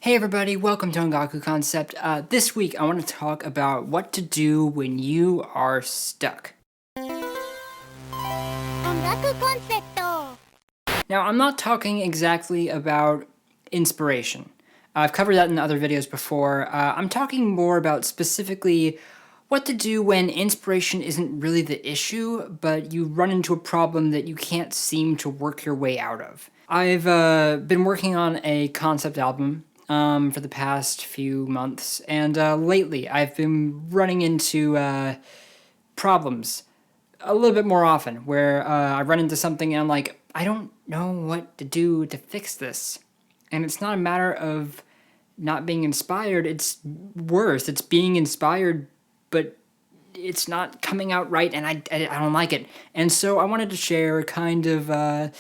Hey everybody, welcome to Ongaku Concept. This week I want to talk about what to do when you are stuck. Now, I'm not talking exactly about inspiration. I've covered that in other videos before. I'm talking more about specifically what to do when inspiration isn't really the issue, but you run into a problem that you can't seem to work your way out of. I've been working on a concept album for the past few months, and lately I've been running into problems a little bit more often, where I run into something and I'm like, I don't know what to do to fix this. And it's not a matter of not being inspired, it's worse. It's being inspired, but it's not coming out right, and I don't like it. And so I wanted to share kind of the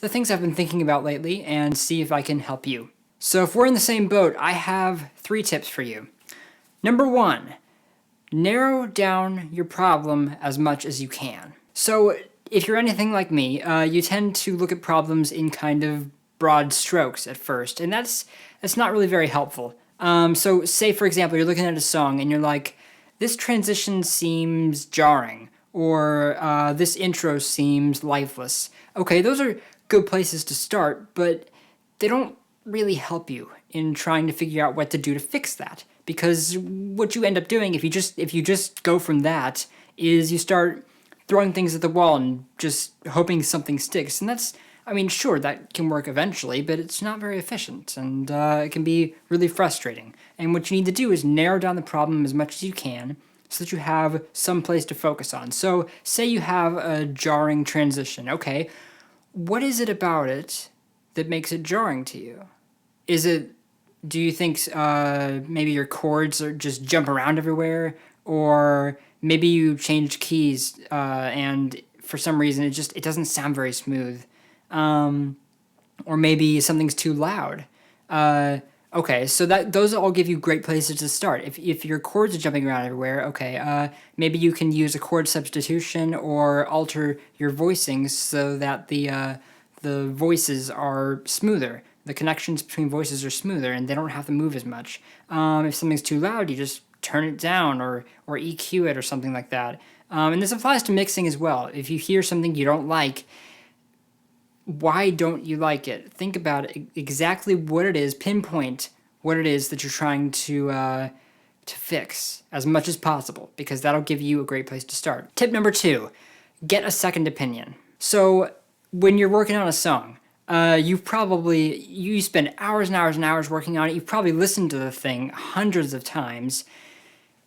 things I've been thinking about lately and see if I can help you. So if we're in the same boat, I have 3 tips for you. Number 1, narrow down your problem as much as you can. So if you're anything like me, you tend to look at problems in kind of broad strokes at first, and that's not really very helpful. So say, for example, you're looking at a song and you're like, this transition seems jarring, or this intro seems lifeless. Okay, those are good places to start, but they don't really help you in trying to figure out what to do to fix that. Because what you end up doing if you just go from that is you start throwing things at the wall and just hoping something sticks. And that's, I mean, sure, that can work eventually, but it's not very efficient, and it can be really frustrating. And what you need to do is narrow down the problem as much as you can so that you have some place to focus on. So say you have a jarring transition. Okay, what is it about it that makes it jarring to you? Do you think maybe your chords are just jump around everywhere? Or maybe you changed keys and for some reason it doesn't sound very smooth. Or maybe something's too loud. Okay, so those all give you great places to start. If your chords are jumping around everywhere, okay, maybe you can use a chord substitution or alter your voicings so that the voices are smoother. The connections between voices are smoother and they don't have to move as much. If something's too loud, you just turn it down or EQ it or something like that. And this applies to mixing as well. If you hear something you don't like, why don't you like it? Think about exactly what it is, pinpoint what it is that you're trying to fix as much as possible, because that'll give you a great place to start. Tip number 2, get a second opinion. So when you're working on a song, you spend hours and hours and hours working on it. You've probably listened to the thing hundreds of times,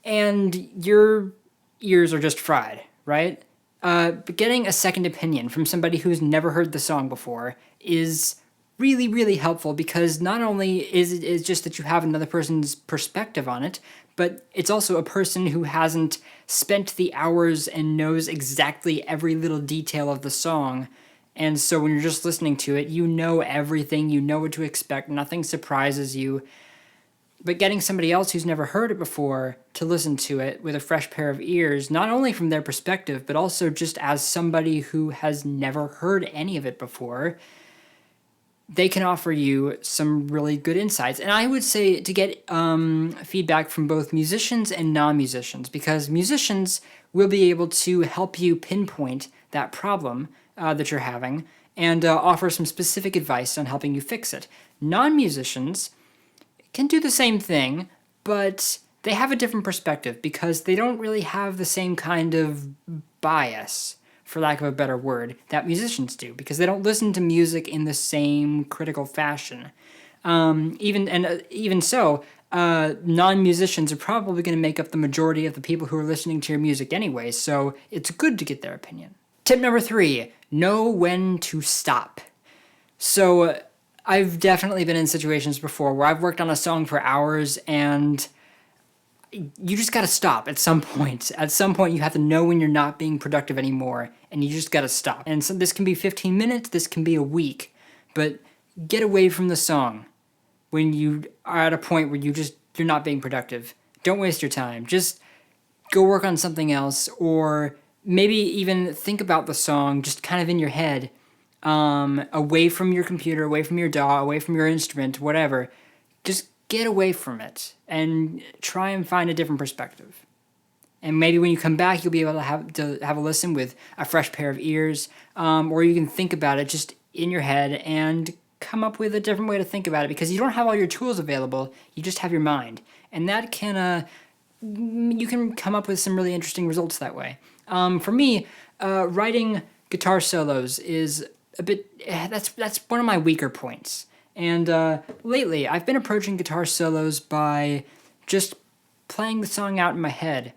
and your ears are just fried, right? But getting a second opinion from somebody who's never heard the song before is really, really helpful, because not only is it just that you have another person's perspective on it, but it's also a person who hasn't spent the hours and knows exactly every little detail of the song. And so when you're just listening to it, you know everything, you know what to expect, nothing surprises you. But getting somebody else who's never heard it before to listen to it with a fresh pair of ears, not only from their perspective, but also just as somebody who has never heard any of it before, they can offer you some really good insights. And I would say to get feedback from both musicians and non-musicians, because musicians will be able to help you pinpoint that problem that you're having and offer some specific advice on helping you fix it. Non-musicians can do the same thing, but they have a different perspective because they don't really have the same kind of bias, for lack of a better word, that musicians do, because they don't listen to music in the same critical fashion. Even so, non-musicians are probably going to make up the majority of the people who are listening to your music anyway, so it's good to get their opinion. Tip number 3, know when to stop. So I've definitely been in situations before where I've worked on a song for hours and you just gotta stop at some point. At some point you have to know when you're not being productive anymore, and you just gotta stop. And so this can be 15 minutes, this can be a week, but get away from the song when you are at a point where you're not being productive. Don't waste your time. Just go work on something else, or maybe even think about the song just kind of in your head, away from your computer, away from your DAW, away from your instrument, whatever. Just get away from it and try and find a different perspective. And maybe when you come back, you'll be able to have a listen with a fresh pair of ears, or you can think about it just in your head and come up with a different way to think about it, because you don't have all your tools available, you just have your mind. And that can, you can come up with some really interesting results that way. For me, writing guitar solos is a bit, that's one of my weaker points. And lately, I've been approaching guitar solos by just playing the song out in my head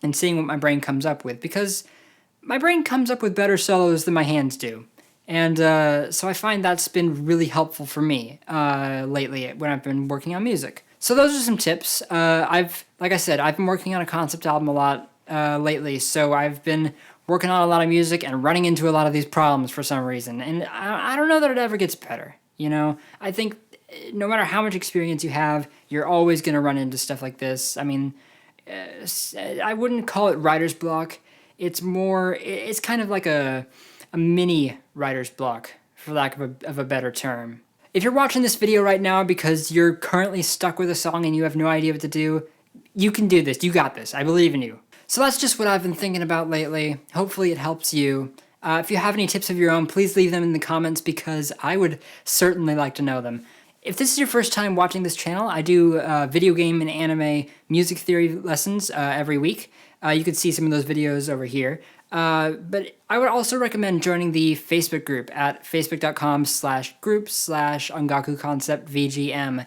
and seeing what my brain comes up with, because my brain comes up with better solos than my hands do. And so I find that's been really helpful for me lately when I've been working on music. So those are some tips. Like I said, I've been working on a concept album a lot lately, so I've been working on a lot of music and running into a lot of these problems for some reason. And I don't know that it ever gets better, you know? I think no matter how much experience you have, you're always going to run into stuff like this. I mean, I wouldn't call it writer's block. It's kind of like a mini writer's block, for lack of a better term. If you're watching this video right now because you're currently stuck with a song and you have no idea what to do, you can do this. You got this. I believe in you. So that's just what I've been thinking about lately. Hopefully it helps you. If you have any tips of your own, please leave them in the comments, because I would certainly like to know them. If this is your first time watching this channel, I do video game and anime music theory lessons every week. You can see some of those videos over here. But I would also recommend joining the Facebook group at facebook.com/group/ongakuconceptvgm.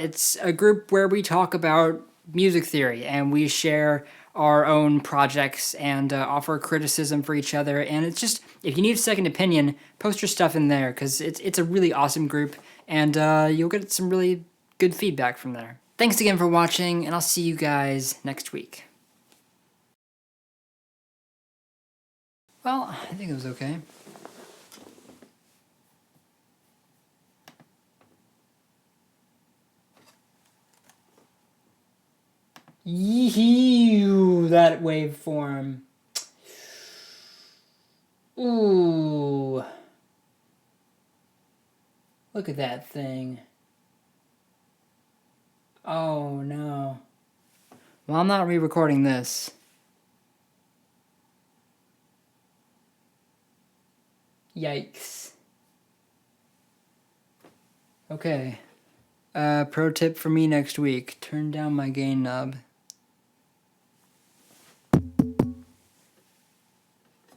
It's a group where we talk about music theory, and we share our own projects and offer criticism for each other. And it's just, if you need a second opinion, post your stuff in there, because it's a really awesome group, and you'll get some really good feedback from there. Thanks again for watching, and I'll see you guys next week. Well, I think it was okay. Yee-hee, that waveform. Ooh. Look at that thing. Oh no. Well, I'm not re-recording this. Yikes. Okay. Pro tip for me next week. Turn down my gain knob.